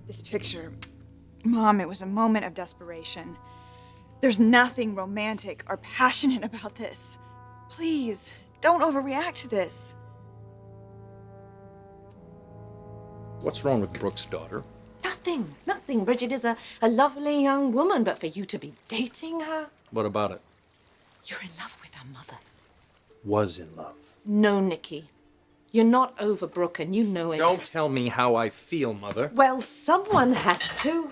This picture, Mom, it was a moment of desperation. There's nothing romantic or passionate about this. Please, don't overreact to this. What's wrong with Brooke's daughter? Nothing. Bridget is a lovely young woman, but for you to be dating her? What about it? You're in love with her mother. Was in love. No, Nikki. You're not over Brooke, and you know it. Don't tell me how I feel, Mother. Well, someone has to.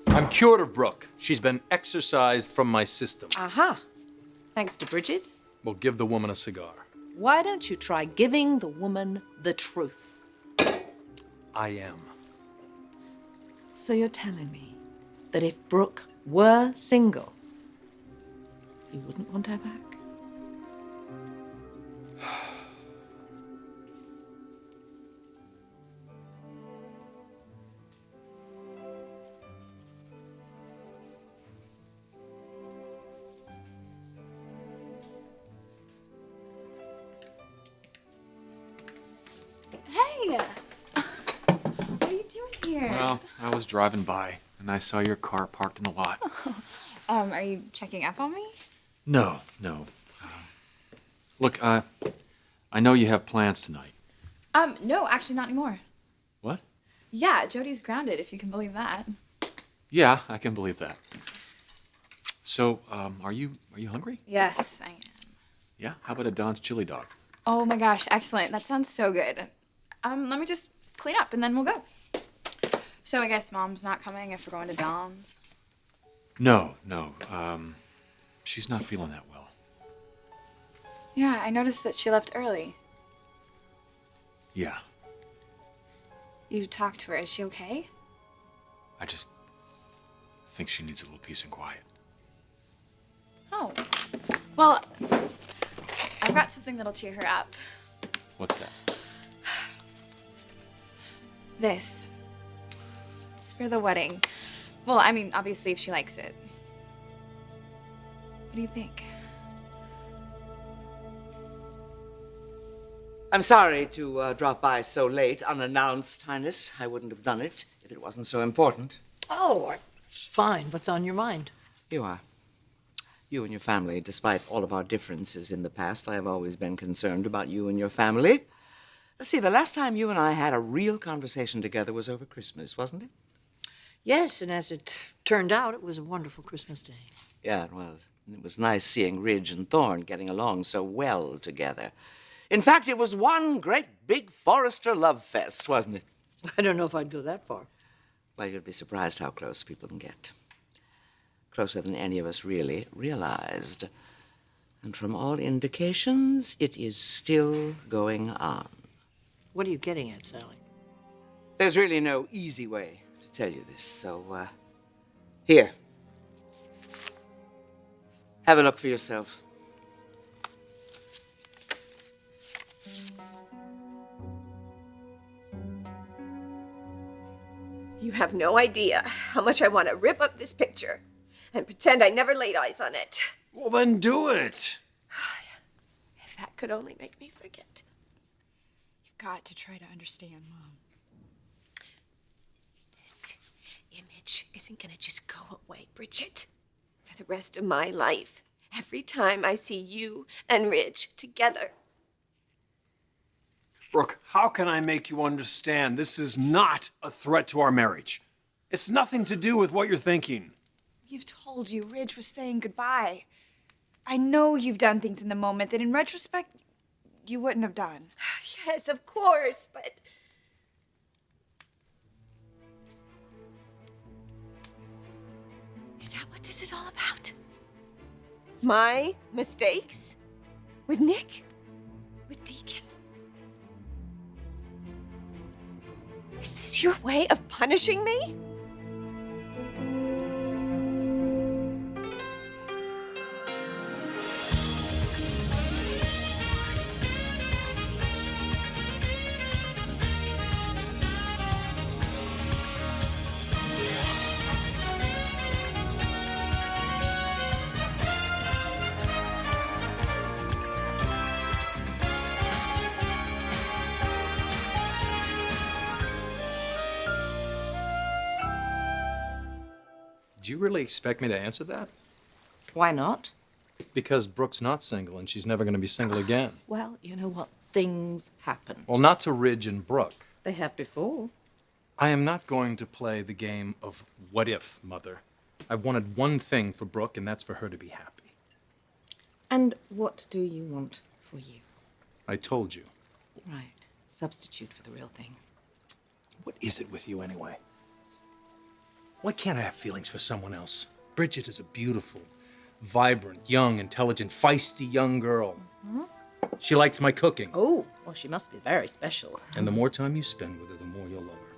I'm cured of Brooke. She's been exorcised from my system. Aha. Thanks to Bridget. Well, give the woman a cigar. Why don't you try giving the woman the truth? I am. So you're telling me that if Brooke were single, you wouldn't want her back? Hey! What are you doing here? Well, I was driving by, and I saw your car parked in the lot. Are you checking up on me? No. Look, I know you have plans tonight. No, actually not anymore. What? Yeah, Jody's grounded, if you can believe that. Yeah, I can believe that. So, are you hungry? Yes, I am. Yeah? How about a Don's chili dog? Oh my gosh, excellent. That sounds so good. Let me just clean up and then we'll go. So I guess Mom's not coming if we're going to Don's? No. She's not feeling that well. Yeah, I noticed that she left early. Yeah. You talked to her. Is she okay? I just think she needs a little peace and quiet. Oh. Well, I've got something that'll cheer her up. What's that? This. It's for the wedding. Well, I mean, obviously if she likes it. What do you think? I'm sorry to drop by so late, unannounced, Highness. I wouldn't have done it if it wasn't so important. Oh, it's fine. What's on your mind? You are. You and your family, despite all of our differences in the past, I have always been concerned about you and your family. Let's see, the last time you and I had a real conversation together was over Christmas, wasn't it? Yes, and as it turned out, it was a wonderful Christmas day. Yeah, it was. And it was nice seeing Ridge and Thorne getting along so well together. In fact, it was one great big Forrester love fest, wasn't it? I don't know if I'd go that far. Well, you'd be surprised how close people can get. Closer than any of us really realized. And from all indications, it is still going on. What are you getting at, Sally? There's really no easy way to tell you this, so, here. Have a look for yourself. You have no idea how much I want to rip up this picture and pretend I never laid eyes on it. Well, then do it. If that could only make me forget. You've got to try to understand, Mom. This image isn't going to just go away, Bridget. For the rest of my life, every time I see you and Ridge together. Brooke, how can I make you understand this is not a threat to our marriage? It's nothing to do with what you're thinking. You've told you Ridge was saying goodbye. I know you've done things in the moment that in retrospect, you wouldn't have done. Yes, of course, but... Is that what this is all about? My mistakes? With Nick? With Deacon? Is this your way of punishing me? Do you really expect me to answer that? Why not? Because Brooke's not single and she's never going to be single again. Well, you know what? Things happen. Well, not to Ridge and Brooke. They have before. I am not going to play the game of what if, Mother. I've wanted one thing for Brooke, and that's for her to be happy. And what do you want for you? I told you. Right. Substitute for the real thing. What is it with you, anyway? Why can't I have feelings for someone else? Bridget is a beautiful, vibrant, young, intelligent, feisty young girl. Mm-hmm. She likes my cooking. Oh, well, she must be very special. And the more time you spend with her, the more you'll love her.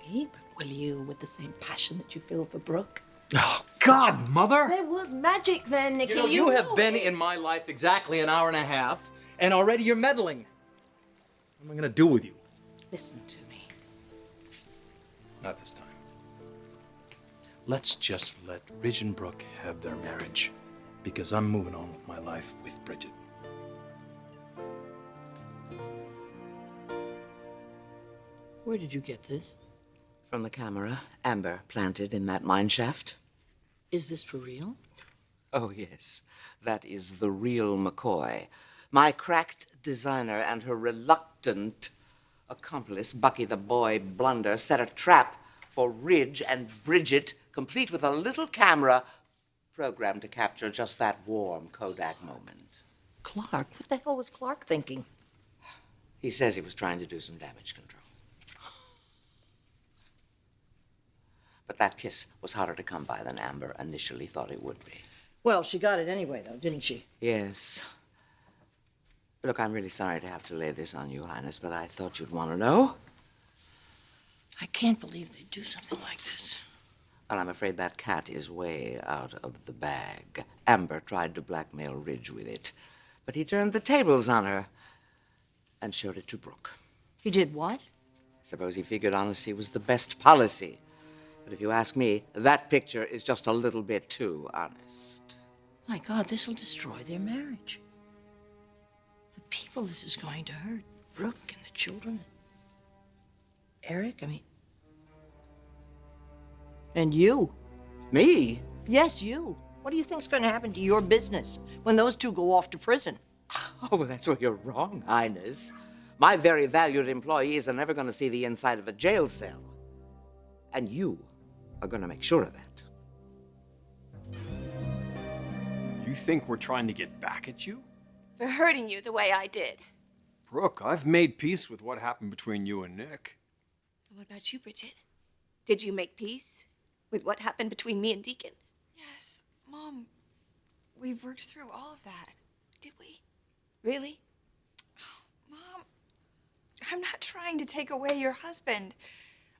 Okay, but will you with the same passion that you feel for Brooke? Oh, God, Mother! There was magic then, Nikki. You have been in my life exactly an hour and a half, and already you're meddling. What am I going to do with you? Listen to me. Not this time. Let's just let Ridge and Brooke have their marriage, because I'm moving on with my life with Bridget. Where did you get this? From the camera, amber planted in that mine shaft. Is this for real? Oh, yes. That is the real McCoy. My cracked designer and her reluctant accomplice, Bucky the Boy Blunder, set a trap for Ridge and Bridget, complete with a little camera programmed to capture just that warm Kodak moment. Clark? What the hell was Clark thinking? He says he was trying to do some damage control. But that kiss was harder to come by than Amber initially thought it would be. Well, she got it anyway, though, didn't she? Yes. Look, I'm really sorry to have to lay this on you, Highness, but I thought you'd want to know. I can't believe they'd do something like this. Well, I'm afraid that cat is way out of the bag. Amber tried to blackmail Ridge with it, but he turned the tables on her and showed it to Brooke. He did what? Suppose he figured honesty was the best policy. But if you ask me, that picture is just a little bit too honest. My God, this'll destroy their marriage. The people this is going to hurt. Brooke and the children. Eric, I mean... And you. Me? Yes, you. What do you think's going to happen to your business when those two go off to prison? Oh, that's where you're wrong, Highness. My very valued employees are never going to see the inside of a jail cell. And you are going to make sure of that. You think we're trying to get back at you? For hurting you the way I did. Brooke, I've made peace with what happened between you and Nick. What about you, Bridget? Did you make peace with what happened between me and Deacon? Yes, Mom. We've worked through all of that. Did we? Really? Mom, I'm not trying to take away your husband.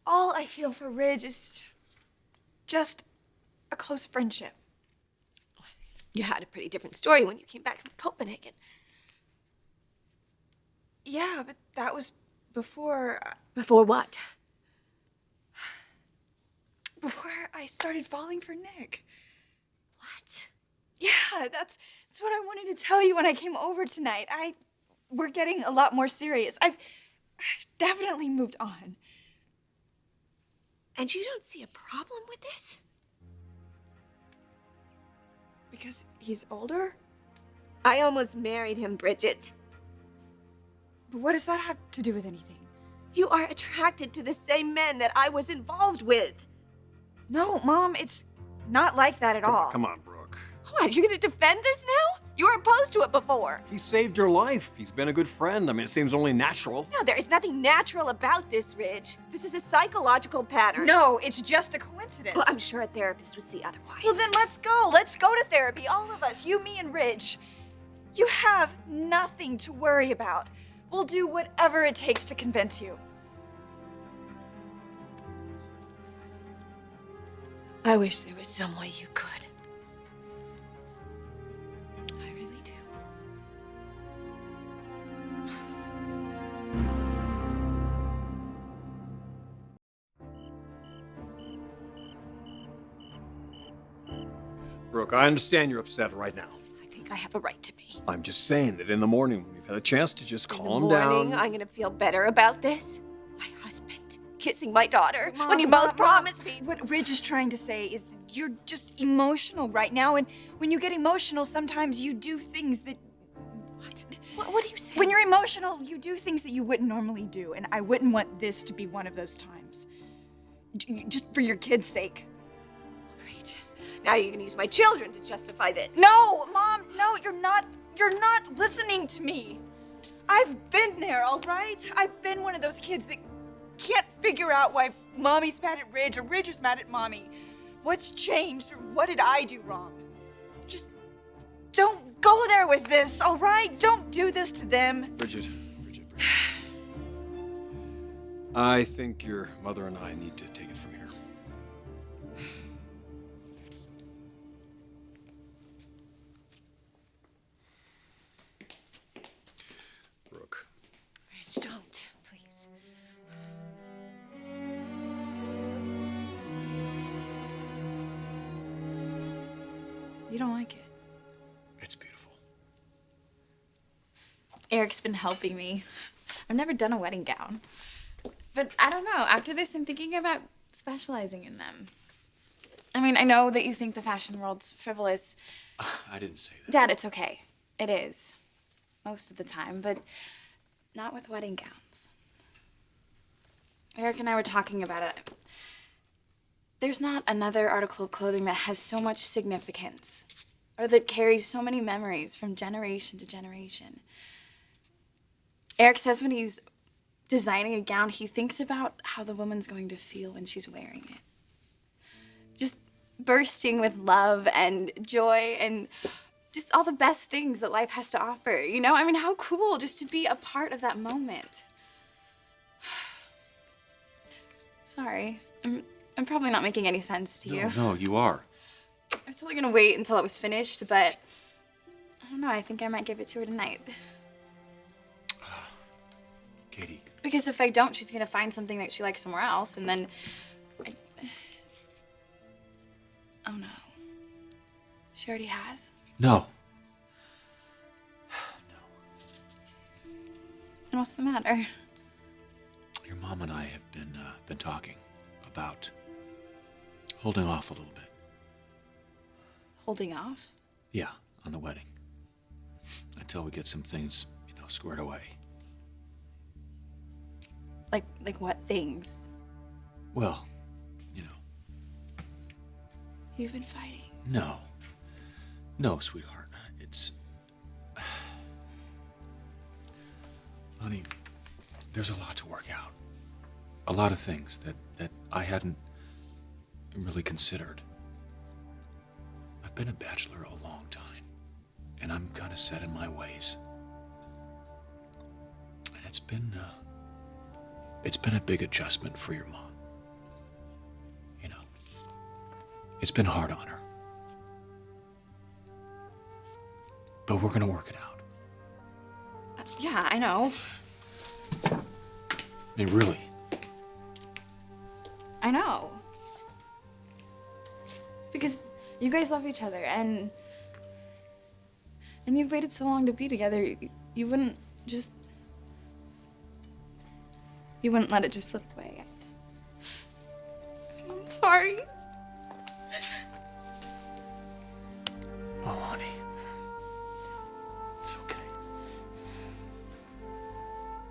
All I feel for Ridge is just a close friendship. You had a pretty different story when you came back from Copenhagen. Yeah, but that was before... Before what? Before I started falling for Nick. What? Yeah, that's what I wanted to tell you when I came over tonight. We're getting a lot more serious. I've definitely moved on. And you don't see a problem with this? Because he's older? I almost married him, Bridget. But what does that have to do with anything? You are attracted to the same men that I was involved with. No, Mom, it's not like that at all. Come on, Brooke. What, you're gonna defend this now? You were opposed to it before. He saved your life. He's been a good friend. I mean, it seems only natural. No, there is nothing natural about this, Ridge. This is a psychological pattern. No, it's just a coincidence. Well, I'm sure a therapist would see otherwise. Well, then let's go. Let's go to therapy, all of us. You, me, and Ridge. You have nothing to worry about. We'll do whatever it takes to convince you. I wish there was some way you could. I really do. Brooke, I understand you're upset right now. I think I have a right to be. I'm just saying that in the morning, when we've had a chance to just calm In the morning, down. I'm gonna feel better about this. My husband kissing my daughter Mom, when you both Mom, promised me. What Ridge is trying to say is that you're just emotional right now, and when you get emotional, sometimes you do things that... What are you saying? When you're emotional, you do things that you wouldn't normally do, and I wouldn't want this to be one of those times. Just for your kids' sake. Great. Now you're gonna use my children to justify this. No, Mom, no, you're not listening to me. I've been there, all right? I've been one of those kids that can't figure out why Mommy's mad at Ridge or Ridge is mad at Mommy. What's changed, or what did I do wrong? Just don't go there with this, all right? Don't do this to them. Bridget. I think your mother and I need to take it from here. Brooke. Ridge, don't, please. You don't like it. It's beautiful. Eric's been helping me. I've never done a wedding gown. But I don't know. After this, I'm thinking about specializing in them. I mean, I know that you think the fashion world's frivolous. I didn't say that. Dad, it's okay. It is. Most of the time, but not with wedding gowns. Eric and I were talking about it. There's not another article of clothing that has so much significance, or that carries so many memories from generation to generation. Eric says when he's designing a gown, he thinks about how the woman's going to feel when she's wearing it. Just bursting with love and joy and just all the best things that life has to offer, you know? I mean, how cool just to be a part of that moment. Sorry, I'm probably not making any sense to you. No, you are. I was totally gonna wait until it was finished, but I don't know, I think I might give it to her tonight. Katie. Because if I don't, she's gonna find something that she likes somewhere else, and then... Oh no. She already has? No. Then what's the matter? Your mom and I have been talking about holding off a little bit. Holding off? Yeah, on the wedding. Until we get some things, squared away. Like what things? Well, You've been fighting. No. No, sweetheart. It's... Honey, there's a lot to work out. A lot of things that I hadn't really considered. I've been a bachelor a long time, and I'm kind of set in my ways. And it's been a big adjustment for your mom. It's been hard on her. But we're gonna work it out. Yeah, I know. I mean, really. I know. Because you guys love each other, and you've waited so long to be together, you wouldn't let it just slip away. I'm sorry. Oh, honey. It's okay.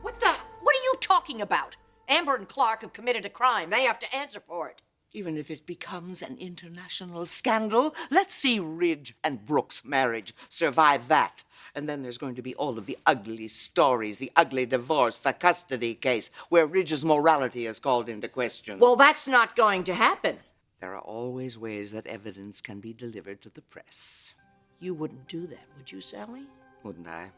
What are you talking about? Amber and Clark have committed a crime. They have to answer for it. Even if it becomes an international scandal, let's see Ridge and Brooke's marriage survive that. And then there's going to be all of the ugly stories, the ugly divorce, the custody case, where Ridge's morality is called into question. Well, that's not going to happen. There are always ways that evidence can be delivered to the press. You wouldn't do that, would you, Sally? Wouldn't I?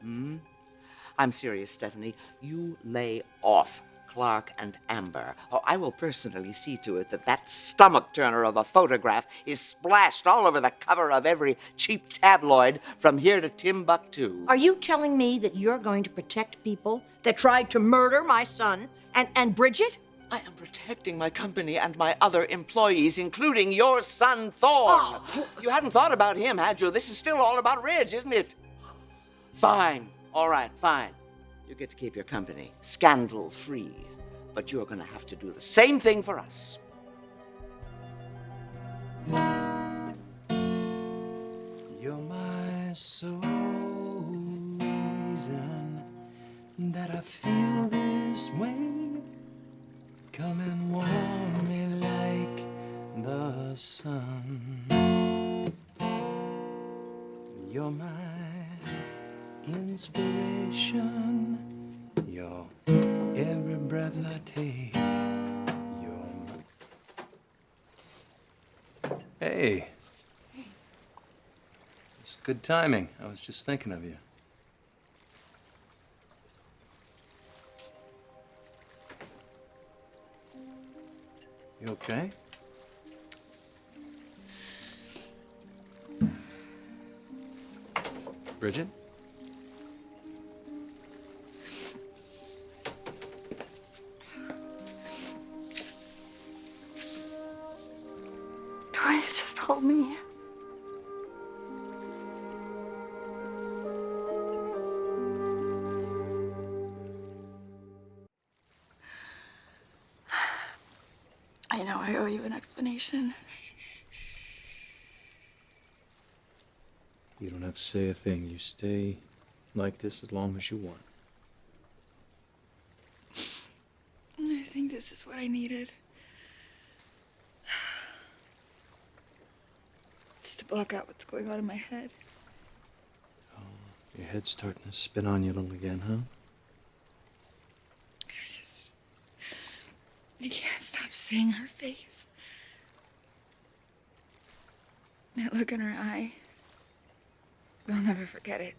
I'm serious, Stephanie. You lay off Clark and Amber, or I will personally see to it that stomach-turner of a photograph is splashed all over the cover of every cheap tabloid from here to Timbuktu. Are you telling me that you're going to protect people that tried to murder my son and Bridget? I am protecting my company and my other employees, including your son, Thorne. Oh. You hadn't thought about him, had you? This is still all about Ridge, isn't it? Fine. All right, fine. You get to keep your company, scandal-free. But you're going to have to do the same thing for us. You're my sole reason that I feel this way. Come and warm me like the sun. You're my inspiration. You're every breath I take. Hey. It's good timing. I was just thinking of you. You okay? Bridget? Why you just hold me? I know I owe you an explanation. You don't have to say a thing. You stay like this as long as you want. I think this is what I needed. Just to block out what's going on in my head. Your head's starting to spin on you a little again, huh? I can't stop seeing her face. That look in her eye. I'll never forget it.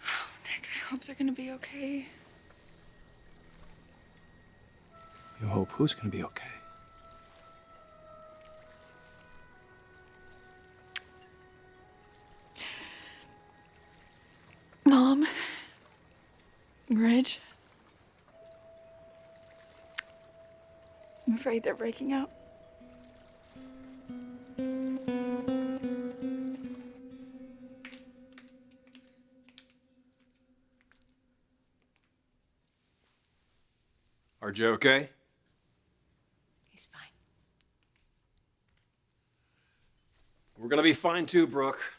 Oh, Nick, I hope they're gonna be okay. You hope who's gonna be okay? Mom. Ridge. I'm afraid they're breaking up. RJ okay? He's fine. We're gonna be fine too, Brooke.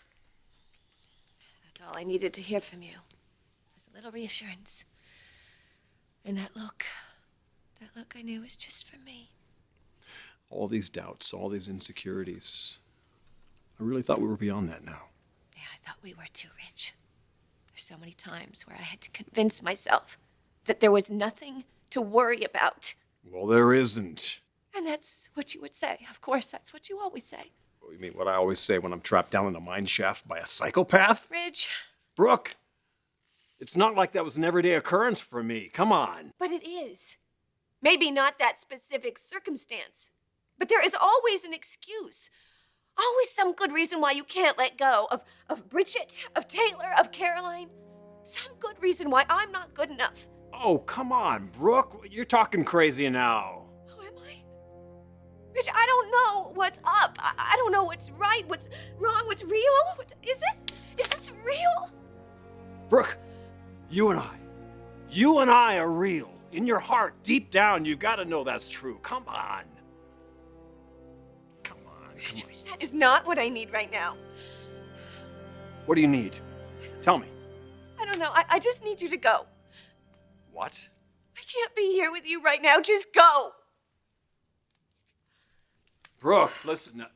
That's all I needed to hear from you. Was a little reassurance. And that look I knew was just for me. All these doubts, all these insecurities. I really thought we were beyond that now. Yeah, I thought we were too, Ridge. There's so many times where I had to convince myself that there was nothing to worry about. Well, there isn't. And that's what you would say. Of course, that's what you always say. You mean what I always say when I'm trapped down in a mine shaft by a psychopath? Ridge. Brooke, it's not like that was an everyday occurrence for me. Come on. But it is. Maybe not that specific circumstance. But there is always an excuse. Always some good reason why you can't let go of Bridget, of Taylor, of Caroline. Some good reason why I'm not good enough. Oh, come on, Brooke. You're talking crazy now. Oh, am I? Ridge, I don't know what's up. I don't know what's right, what's wrong, what's real. Is this real? Brooke, you and I are real. In your heart, deep down, you've got to know that's true. Come on. Come on. Ridge, that is not what I need right now. What do you need? Tell me. I don't know. I just need you to go. What? I can't be here with you right now. Just go. Brooke, listen.